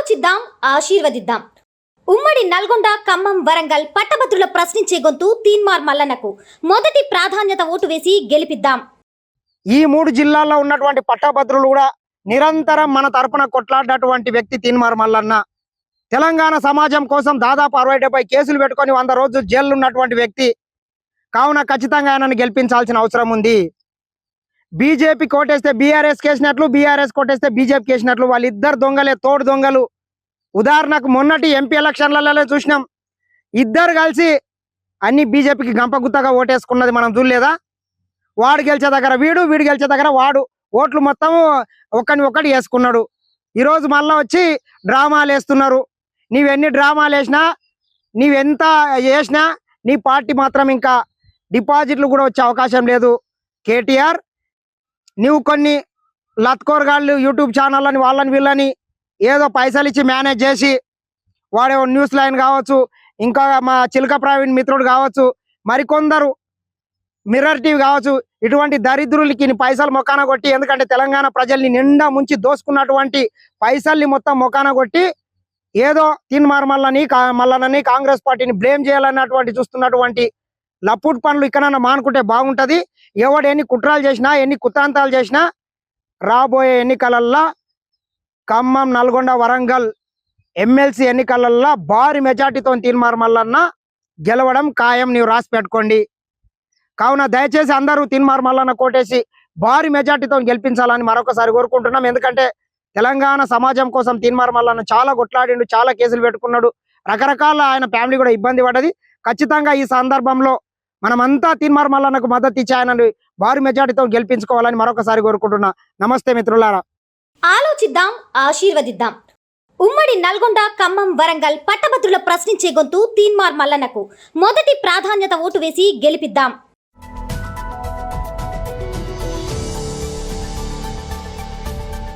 ఆలోచిద్దాం, ఆశీర్వదిద్దాం. ఉమ్మడి నల్గొండ, ఖమ్మం, వరంగల్ పట్టభద్రుల ప్రశ్నించే గొంతు తీన్మార్ మల్లన్నకు మొదటి ప్రాధాన్యత ఓటు వేసి గెలిపిద్దాం. ఈ 3 జిల్లాల్లో ఉన్నటువంటి పట్టభద్రులు కూడా నిరంతరం మన తరపున కొట్లాడినటువంటి వ్యక్తి తీన్మార్ మల్లన్న. తెలంగాణ సమాజం కోసం దాదాపు 60-70 కేసులు పెట్టుకొని 100 రోజులు జైలు ఉన్నటువంటి వ్యక్తి. కావున ఖచ్చితంగా ఆయనను గెలిపించాల్సిన అవసరం ఉంది. బీజేపీ కోటేస్తే బీఆర్ఎస్ కేసినట్లు, బీఆర్ఎస్ కోటేస్తే బీజేపీ కేసినట్లు. వాళ్ళిద్దరు దొంగలే, తోడు దొంగలు. ఉదాహరణకు మొన్నటి ఎంపీ ఎలక్షన్లలో చూసినాం. ఇద్దరు కలిసి అన్ని బీజేపీకి గంపగుత్తగా ఓటేసుకున్నది మనం చూడలేదా? వాడు గెలిచే దగ్గర వీడు, వీడు గెలిచే దగ్గర వాడు, ఓట్లు మొత్తం ఒకటి వేసుకున్నాడు. ఈరోజు మళ్ళీ వచ్చి డ్రామాలు వేస్తున్నారు. నీవెన్ని డ్రామాలు వేసినా, నీవెంత చేసినా నీ పార్టీ మాత్రం ఇంకా డిపాజిట్లు కూడా వచ్చే అవకాశం లేదు. కేటీఆర్, నువ్వు కొన్ని లత్కోర్గాళ్ళు యూట్యూబ్ ఛానళ్ళని వాళ్ళని వీళ్ళని ఏదో పైసలు ఇచ్చి మేనేజ్ చేసి, వాడే న్యూస్ లైన్ కావచ్చు, ఇంకా మా చిలక ప్రవీణ్ మిత్రుడు కావచ్చు, మరికొందరు మిర్రర్ టీవీ కావచ్చు, ఇటువంటి దరిద్రులకి పైసలు మొకాన కొట్టి, ఎందుకంటే తెలంగాణ ప్రజల్ని నిండా ముంచి దోసుకున్నటువంటి పైసల్ని మొత్తం మొకాన కొట్టి ఏదో తీన్మార్ మల్లన్నని కాంగ్రెస్ పార్టీని బ్లేమ్ చేయాలన్నటువంటి చూస్తున్నటువంటి లప్పుట్ పనులు ఇక్కడ మానుకుంటే బాగుంటది. ఎవడు ఎన్ని కుట్రాలు చేసినా, ఎన్ని కుతాంతాలు చేసినా రాబోయే ఎన్నికలల్లో ఖమ్మం, నల్గొండ, వరంగల్ ఎమ్మెల్సీ ఎన్నికలల్లో భారీ మెజార్టీతో తీన్మార్ మల్లన్న గెలవడం ఖాయం. నీవు రాసి పెట్టుకోండి. కావున దయచేసి అందరూ తీన్మార్ మల్లన్న కోటేసి భారీ మెజార్టీతో గెలిపించాలని మరొకసారి కోరుకుంటున్నాం. ఎందుకంటే తెలంగాణ సమాజం కోసం తీన్మార్ మల్లన్న చాలా కొట్లాడిండు, చాలా కేసులు పెట్టుకున్నాడు. రకరకాల ఆయన ఫ్యామిలీ కూడా ఇబ్బంది పడ్డది. ఖచ్చితంగా ఈ సందర్భంలో మనమంతా తీన్మార్ మల్లన్నకు మద్దతు ఇచ్చి ఆయనను భారీ మెజార్టీతో గెలిపించుకోవాలని మరొకసారి కోరుకుంటున్నా. నమస్తే మిత్రులారా. ఆలోచిద్దాం, ఆశీర్వదిద్దాం. ఉమ్మడి నల్గొండ, ఖమ్మం, వరంగల్ పట్టభద్రుల ప్రశ్నించే గొంతు తీన్మార్ మల్లన్నకు మొదటి ప్రాధాన్యత ఓటు వేసి గెలిపిద్దాం.